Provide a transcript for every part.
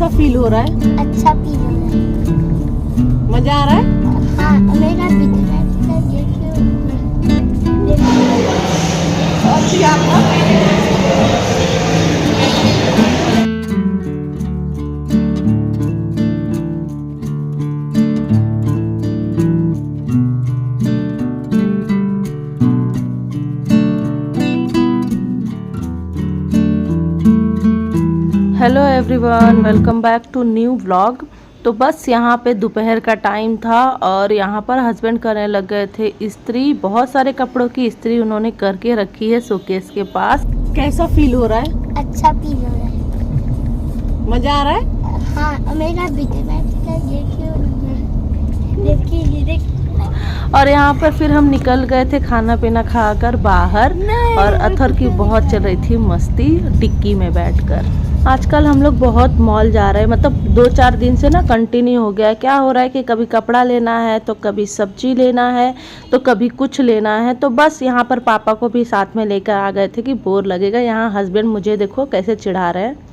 कैसा फील हो रहा है? अच्छा फील हो रहा है। मजा आ रहा है? हाँ, मेरा भी hello everyone, welcome back to new vlog. तो बस यहाँ पे दोपहर का टाइम था और यहाँ पर हस्बैंड करने लग गए थे इस्त्री। बहुत सारे कपड़ों की इस्त्री उन्होंने करके रखी है शोकेस के पास। कैसा फील हो रहा है? अच्छा फील हो रहा है। मजा आ रहा है? हाँ, मेरा भी देखिए। और यहाँ पर फिर हम निकल गए थे खाना पीना खाकर बाहर और अथर की बहुत चल रही थी मस्ती डिक्की में बैठकर। आजकल हम लोग बहुत मॉल जा रहे हैं, मतलब 2-4 दिन से ना कंटिन्यू हो गया है। क्या हो रहा है कि कभी कपड़ा लेना है तो कभी सब्जी लेना है तो कभी कुछ लेना है। तो बस यहाँ पर पापा को भी साथ में लेकर आ गए थे कि बोर लगेगा। यहाँ हस्बैंड मुझे देखो कैसे चिढ़ा रहे हैं।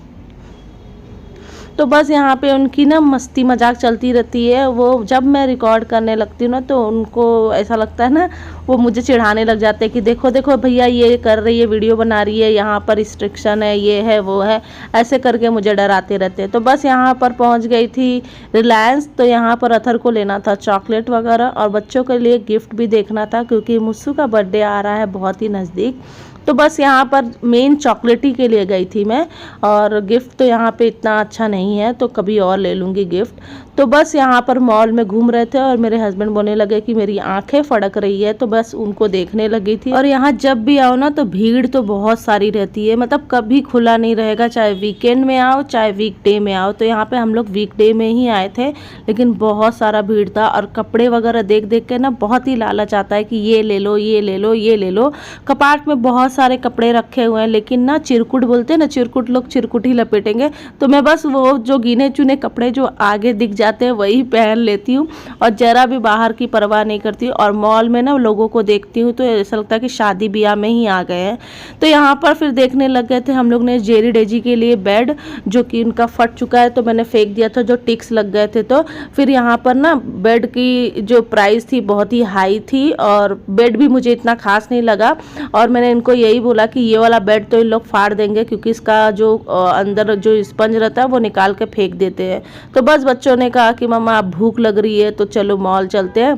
तो बस यहाँ पे उनकी ना मस्ती मजाक चलती रहती है। वो जब मैं रिकॉर्ड करने लगती हूँ ना तो उनको ऐसा लगता है ना, वो मुझे चिढ़ाने लग जाते हैं कि देखो देखो भैया ये कर रही है, वीडियो बना रही है, यहाँ पर रिस्ट्रिक्शन है, ये है वो है, ऐसे करके मुझे डराते रहते हैं। तो बस यहाँ पर पहुँच गई थी रिलायंस। तो यहाँ पर अथर को लेना था चॉकलेट वगैरह और बच्चों के लिए गिफ्ट भी देखना था क्योंकि मुस्सू का बर्थडे आ रहा है बहुत ही नज़दीक। तो बस यहाँ पर मेन चॉकलेट ही के लिए गई थी मैं। और गिफ्ट तो यहाँ पे इतना अच्छा नहीं है तो कभी और ले लूँगी गिफ्ट। तो बस यहाँ पर मॉल में घूम रहे थे और मेरे हस्बैंड बोलने लगे कि मेरी आंखें फड़क रही है, तो बस उनको देखने लगी थी। और यहाँ जब भी आओ ना तो भीड़ तो बहुत सारी रहती है, मतलब कभी खुला नहीं रहेगा, चाहे वीकेंड में आओ चाहे वीकडे में आओ। तो यहाँ पे हम लोग वीकडे में ही आए थे लेकिन बहुत सारा भीड़ था और कपड़े वगैरह देख देख के ना बहुत ही लालच आता है कि ये ले लो ये ले लो ये ले लो। कपाट में बहुत सारे कपड़े रखे हुए हैं लेकिन ना चिरकुट बोलते हैं ना, चिरकुट लोग चिरकुट ही लपेटेंगे। तो मैं बस वो जो गिने चुने कपड़े जो आगे दिख जाते हैं वही पहन लेती हूँ और जरा भी बाहर की परवाह नहीं करती हूँ। और मॉल में ना लोगों को देखती हूँ तो ऐसा लगता है कि शादी ब्याह में ही आ गए हैं। तो यहाँ पर फिर देखने लग गए थे हम लोग ने जेरी डेजी के लिए बेड, जो कि उनका फट चुका है तो मैंने फेंक दिया था, जो टिक्स लग गए थे। तो फिर यहाँ पर ना बेड की जो प्राइस थी बहुत ही हाई थी और बेड भी मुझे इतना खास नहीं लगा। और मैंने इनको यही बोला कि ये वाला बेड तो इन लोग फाड़ देंगे क्योंकि इसका जो अंदर जो स्पंज रहता है वो निकाल के फेंक देते हैं। तो बस बच्चों ने कहा कि मम्मा आप भूख लग रही है तो चलो मॉल चलते हैं,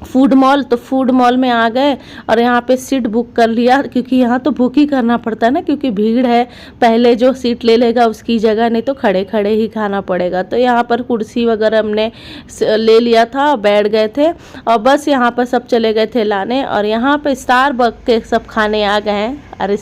फूड मॉल। तो फूड मॉल में आ गए और यहाँ पे सीट बुक कर लिया क्योंकि यहाँ तो बुक ही करना पड़ता है ना, क्योंकि भीड़ है। पहले जो सीट ले लेगा उसकी जगह, नहीं तो खड़े खड़े ही खाना पड़ेगा। तो यहाँ पर कुर्सी वगैरह हमने ले लिया था, बैठ गए थे और बस यहाँ पर सब चले गए थे लाने। और यहाँ पे स्टारबक्स के सब खाने आ गए हैं। अरे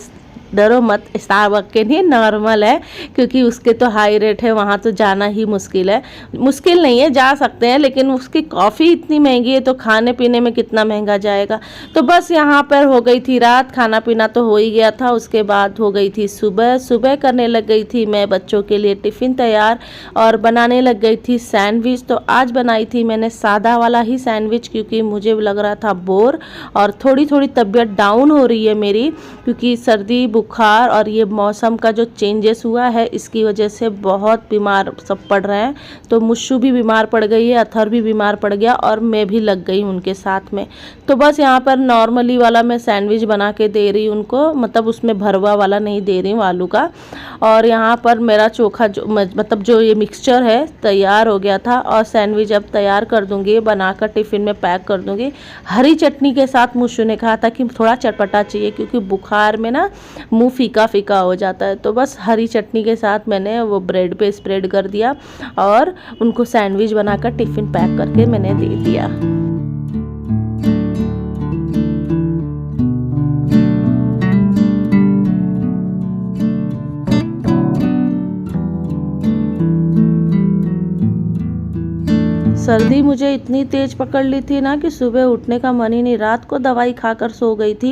डरो मत, स्टारबक्स के नहीं, नॉर्मल है क्योंकि उसके तो हाई रेट है, वहाँ तो जाना ही मुश्किल है। मुश्किल नहीं है, जा सकते हैं लेकिन उसकी कॉफ़ी इतनी महंगी है तो खाने पीने में कितना महंगा जाएगा। तो बस यहाँ पर हो गई थी रात, खाना पीना तो हो ही गया था। उसके बाद हो गई थी सुबह। सुबह करने लग गई थी मैं बच्चों के लिए टिफ़िन तैयार और बनाने लग गई थी सैंडविच। तो आज बनाई थी मैंने सादा वाला ही सैंडविच क्योंकि मुझे लग रहा था बोर और थोड़ी थोड़ी तबीयत डाउन हो रही है मेरी क्योंकि सर्दी बुखार और ये मौसम का जो चेंजेस हुआ है इसकी वजह से बहुत बीमार सब पड़ रहे हैं। तो मुश्शू भी बीमार पड़ गई है, अथर भी बीमार पड़ गया और मैं भी लग गई उनके साथ में। तो बस यहाँ पर नॉर्मली वाला मैं सैंडविच बना के दे रही हूँ उनको, मतलब उसमें भरवा वाला नहीं दे रही हूँ आलू का। और यहाँ पर मेरा चोखा जो मतलब जो ये मिक्सचर है तैयार हो गया था और सैंडविच अब तैयार कर दूँगी, बनाकर टिफ़िन में पैक कर दूँगी। हरी चटनी के साथ मुश्शू ने कहा था कि थोड़ा चटपटा चाहिए क्योंकि बुखार में ना मुंह फीका फीका हो जाता है। तो बस हरी चटनी के साथ मैंने वो ब्रेड पे स्प्रेड कर दिया और उनको सैंडविच बनाकर टिफ़िन पैक करके मैंने दे दिया। सर्दी मुझे इतनी तेज़ पकड़ ली थी ना कि सुबह उठने का मन ही नहीं। रात को दवाई खाकर सो गई थी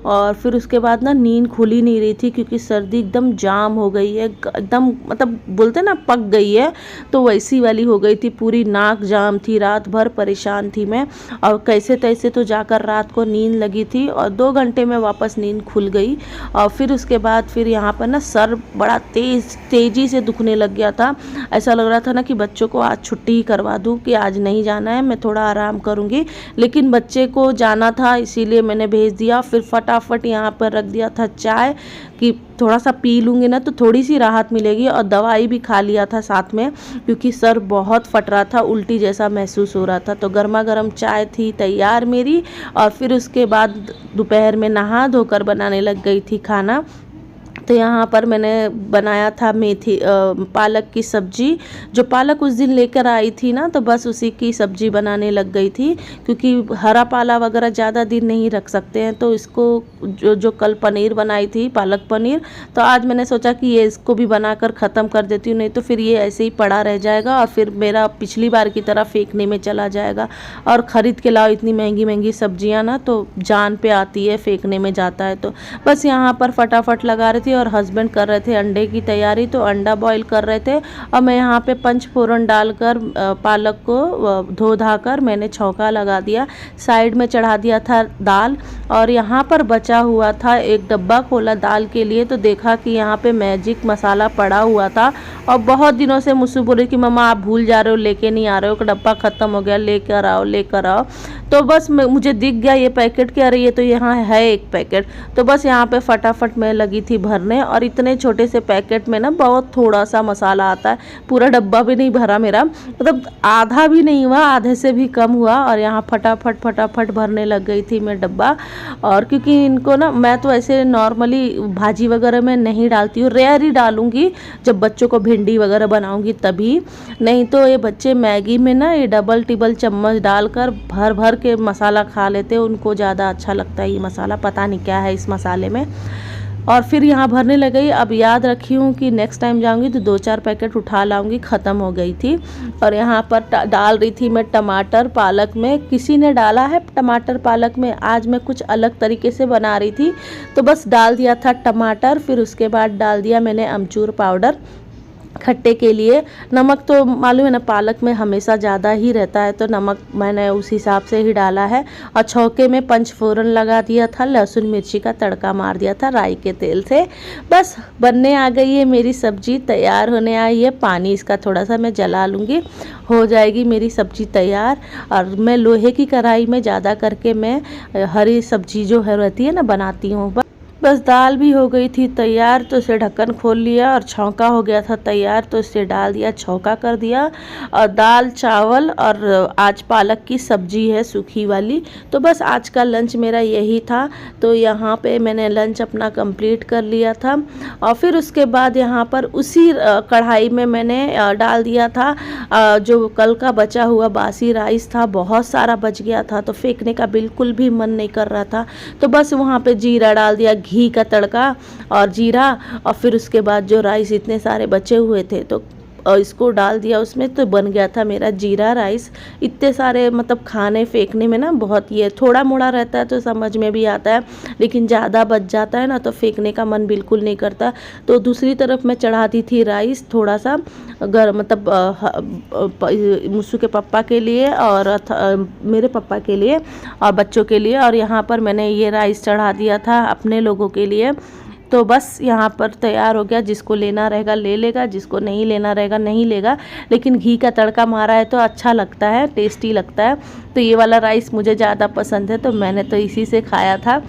और फिर उसके बाद ना नींद खुल ही नहीं रही थी, क्योंकि सर्दी एकदम जाम हो गई है, एकदम मतलब बोलते ना पक गई है, तो वैसी वाली हो गई थी। पूरी नाक जाम थी, रात भर परेशान थी मैं, और कैसे तैसे तो जाकर रात को नींद लगी थी और 2 घंटे में वापस नींद खुल गई। और फिर उसके बाद फिर यहाँ पर ना सर बड़ा तेज़ी से दुखने लग गया था। ऐसा लग रहा था ना कि बच्चों को आज छुट्टी ही करवा दूँ, कि आज नहीं जाना है, मैं थोड़ा आराम करूँगी। लेकिन बच्चे को जाना था, इसीलिए मैंने भेज दिया। फिर फटाफट यहाँ पर रख दिया था चाय, कि थोड़ा सा पी लूँगी ना तो थोड़ी सी राहत मिलेगी, और दवाई भी खा लिया था साथ में, क्योंकि सर बहुत फट रहा था, उल्टी जैसा महसूस हो रहा था। तो गर्मा गर्म चाय थी तैयार मेरी, और फिर उसके बाद दोपहर में नहा धोकर बनाने लग गई थी खाना। तो यहाँ पर मैंने बनाया था पालक की सब्जी। जो पालक उस दिन लेकर आई थी ना, तो बस उसी की सब्जी बनाने लग गई थी, क्योंकि हरा पाला वगैरह ज़्यादा दिन नहीं रख सकते हैं। तो इसको जो कल पनीर बनाई थी, पालक पनीर, तो आज मैंने सोचा कि ये इसको भी बनाकर ख़त्म कर देती हूँ, नहीं तो फिर ये ऐसे ही पड़ा रह जाएगा और फिर मेरा पिछली बार की तरह फेंकने में चला जाएगा। और ख़रीद के लाओ इतनी महंगी महंगी सब्जियाँ ना, तो जान पे आती है, फेंकने में जाता है। तो बस यहाँ पर फटाफट लगा रही थी और हस्बैंड कर रहे थे अंडे की तैयारी, तो अंडा बॉईल कर रहे थे। और मैं यहाँ पे पंचफोरन डालकर पालक को धो धाकर मैंने छौंका लगा दिया। साइड में चढ़ा दिया था दाल, और यहाँ पर बचा हुआ था एक डब्बा खोला दाल के लिए, तो देखा कि यहाँ पे मैजिक मसाला पड़ा हुआ था। और बहुत दिनों से मुझसे बोले कि मम्मा आप भूल जा रहे हो, लेके नहीं आ रहे हो, डब्बा ख़त्म हो गया, लेकर आओ लेकर आओ। तो बस मुझे दिख गया ये पैकेट कि अरे ये तो यहाँ है एक पैकेट। तो बस यहाँ पे फटाफट मैं लगी थी भरने, और इतने छोटे से पैकेट में ना बहुत थोड़ा सा मसाला आता है, पूरा डब्बा भी नहीं भरा मेरा, मतलब आधा भी नहीं हुआ, आधे से भी कम हुआ। और यहाँ फटाफट भरने लग गई थी मैं डब्बा। और क्योंकि इनको ना मैं तो ऐसे नॉर्मली भाजी वगैरह में नहीं डालती हूँ, रेयर ही डालूँगी जब बच्चों को भिंडी वगैरह बनाऊँगी तभी, नहीं तो ये बच्चे मैगी में ना ये डबल टिबल चम्मच डालकर भर भर के मसाला खा लेते हैं, उनको ज़्यादा अच्छा लगता है ये मसाला, पता नहीं क्या है इस मसाले में। और फिर यहाँ भरने लग गई। अब याद रखी हूँ कि नेक्स्ट टाइम जाऊँगी तो 2-4 पैकेट उठा लाऊँगी, ख़त्म हो गई थी। और यहाँ पर डाल रही थी मैं टमाटर पालक में, किसी ने डाला है टमाटर पालक में, आज मैं कुछ अलग तरीके से बना रही थी, तो बस डाल दिया था टमाटर। फिर उसके बाद डाल दिया मैंने अमचूर पाउडर खट्टे के लिए। नमक तो मालूम है ना पालक में हमेशा ज़्यादा ही रहता है, तो नमक मैंने उस हिसाब से ही डाला है। और छौके में पंचफोरन लगा दिया था, लहसुन मिर्ची का तड़का मार दिया था राई के तेल से। बस बनने आ गई है मेरी सब्जी, तैयार होने आई है। पानी इसका थोड़ा सा मैं जला लूँगी, हो जाएगी मेरी सब्जी तैयार। और मैं लोहे की कढ़ाई में ज़्यादा करके मैं हरी सब्जी जो है रहती है ना बनाती हूँ। बस दाल भी हो गई थी तैयार, तो इसे ढक्कन खोल लिया, और छौंका हो गया था तैयार, तो इसे डाल दिया, छौंका कर दिया। और दाल चावल और आज पालक की सब्जी है सूखी वाली। तो बस आज का लंच मेरा यही था। तो यहाँ पे मैंने लंच अपना कंप्लीट कर लिया था। और फिर उसके बाद यहाँ पर उसी कढ़ाई में मैंने डाल दिया था जो कल का बचा हुआ बासी राइस था, बहुत सारा बच गया था, तो फेंकने का बिल्कुल भी मन नहीं कर रहा था। तो बस वहाँ पे जीरा डाल दिया, घी का तड़का और जीरा, और फिर उसके बाद जो राइस इतने सारे बचे हुए थे तो इसको डाल दिया उसमें, तो बन गया था मेरा जीरा राइस। इतने सारे मतलब खाने फेंकने में ना बहुत ये थोड़ा मोड़ा रहता है तो समझ में भी आता है, लेकिन ज़्यादा बच जाता है ना तो फेंकने का मन बिल्कुल नहीं करता। तो दूसरी तरफ मैं चढ़ाती थी राइस थोड़ा सा मतलब मुस्सू के पापा के लिए और मेरे पापा के लिए और बच्चों के लिए, और यहाँ पर मैंने ये राइस चढ़ा दिया था अपने लोगों के लिए। तो बस यहाँ पर तैयार हो गया, जिसको लेना रहेगा ले लेगा, जिसको नहीं लेना रहेगा नहीं लेगा, लेकिन घी का तड़का मारा है तो अच्छा लगता है, टेस्टी लगता है। तो ये वाला राइस मुझे ज़्यादा पसंद है, तो मैंने तो इसी से खाया था।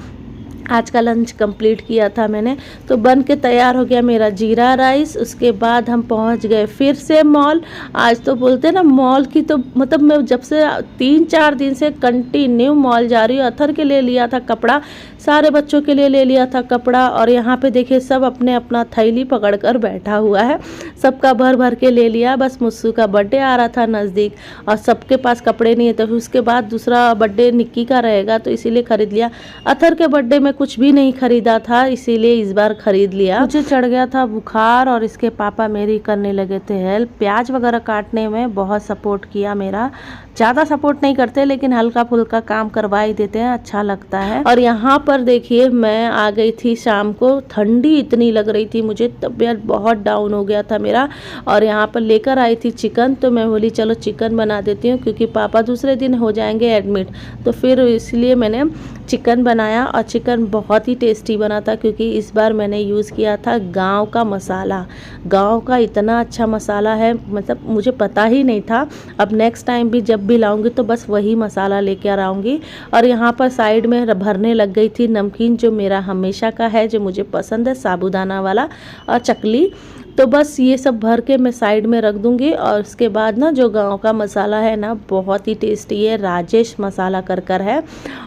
आज का लंच कंप्लीट किया था मैंने। तो बन के तैयार हो गया मेरा जीरा राइस। उसके बाद हम पहुंच गए फिर से मॉल। आज तो बोलते हैं ना मॉल की, तो मतलब मैं जब से 3-4 दिन से कंटिन्यू मॉल जा रही हूँ। अथर के लिए लिया था कपड़ा, सारे बच्चों के लिए ले लिया था कपड़ा, और यहाँ पे देखिए सब अपने अपना थैली पकड़कर बैठा हुआ है, सबका भर भर के ले लिया। बस मुस्सू का बर्थडे आ रहा था नज़दीक और सबके पास कपड़े नहीं है, तो उसके बाद दूसरा बर्थडे निक्की का रहेगा तो इसीलिए ख़रीद लिया। अथर के बर्थडे में कुछ भी नहीं खरीदा था, इसीलिए इस बार खरीद लिया। मुझे चढ़ गया था बुखार और इसके पापा मेरी करने लगे थे हेल्प। प्याज वगैरह काटने में बहुत सपोर्ट किया मेरा। ज़्यादा सपोर्ट नहीं करते लेकिन हल्का फुल्का काम करवा ही देते हैं, अच्छा लगता है। और यहाँ पर देखिए मैं आ गई थी शाम को, ठंडी इतनी लग रही थी मुझे, तबीयत बहुत डाउन हो गया था मेरा। और यहाँ पर लेकर आई थी चिकन, तो मैं बोली चलो चिकन बना देती हूँ क्योंकि पापा दूसरे दिन हो जाएंगे एडमिट, तो फिर इसलिए मैंने चिकन बनाया। और चिकन बहुत ही टेस्टी बना था क्योंकि इस बार मैंने यूज़ किया था गांव का मसाला। गांव का इतना अच्छा मसाला है, मतलब मुझे पता ही नहीं था। अब नेक्स्ट टाइम भी जब भी लाऊंगी तो बस वही मसाला लेकर आऊँगी। और यहाँ पर साइड में भरने लग गई थी नमकीन, जो मेरा हमेशा का है, जो मुझे पसंद है, साबूदाना वाला और चकली। तो बस ये सब भर के मैं साइड में रख दूंगी। और उसके बाद ना जो गांव का मसाला है ना, बहुत ही टेस्टी है, राजेश मसाला कर है।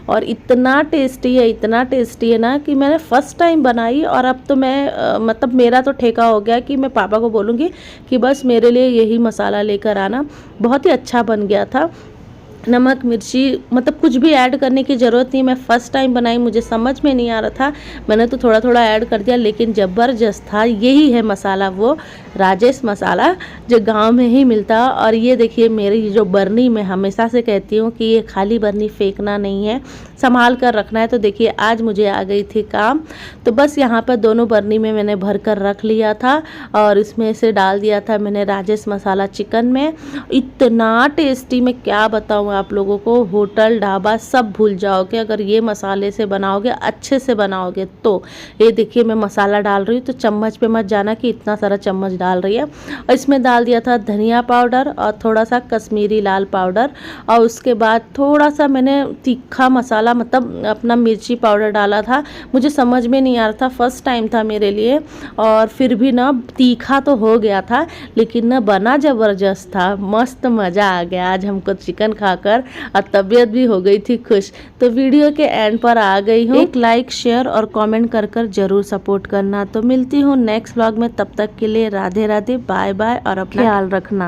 और इतना टेस्टी है, इतना टेस्टी है ना कि मैंने फर्स्ट टाइम बनाई। और अब तो मैं मतलब मेरा तो ठेका हो गया कि मैं पापा को बोलूँगी कि बस मेरे लिए यही मसाला लेकर आना। बहुत ही अच्छा बन गया था। नमक मिर्ची मतलब कुछ भी ऐड करने की ज़रूरत नहीं। मैं फ़र्स्ट टाइम बनाई, मुझे समझ में नहीं आ रहा था, मैंने तो थोड़ा थोड़ा ऐड कर दिया, लेकिन ज़बरदस्त था। यही है मसाला, वो राजेश मसाला जो गांव में ही मिलता। और ये देखिए मेरी जो बर्नी, मैं हमेशा से कहती हूँ कि ये खाली बर्नी फेंकना नहीं है, संभाल कर रखना है। तो देखिए आज मुझे आ गई थी काम, तो बस यहाँ पर दोनों बर्नी में मैंने भर कर रख लिया था। और इसमें से डाल दिया था मैंने राजेश मसाला चिकन में। इतना टेस्टी, मैं क्या बताऊँ आप लोगों को, होटल ढाबा सब भूल जाओगे अगर ये मसाले से बनाओगे, अच्छे से बनाओगे तो। ये देखिए मैं मसाला डाल रही हूँ, तो चम्मच पे मत जाना कि इतना सारा चम्मच डाल रही है। और इसमें डाल दिया था धनिया पाउडर और थोड़ा सा कश्मीरी लाल पाउडर। और उसके बाद थोड़ा सा मैंने तीखा मसाला, मतलब अपना मिर्ची पाउडर डाला था। मुझे समझ में नहीं आ रहा था, फर्स्ट टाइम था मेरे लिए। और फिर भी ना तीखा तो हो गया था, लेकिन ना बना ज़बरदस्त था, मस्त मज़ा आ गया आज हमको चिकन खाकर। और तबीयत भी हो गई थी खुश। तो वीडियो के एंड पर आ गई हूँ। एक लाइक शेयर और कमेंट कर जरूर सपोर्ट करना। तो मिलती हूँ नेक्स्ट व्लॉग में, तब तक के लिए राधे राधे, बाय बाय और अपना ख्याल रखना।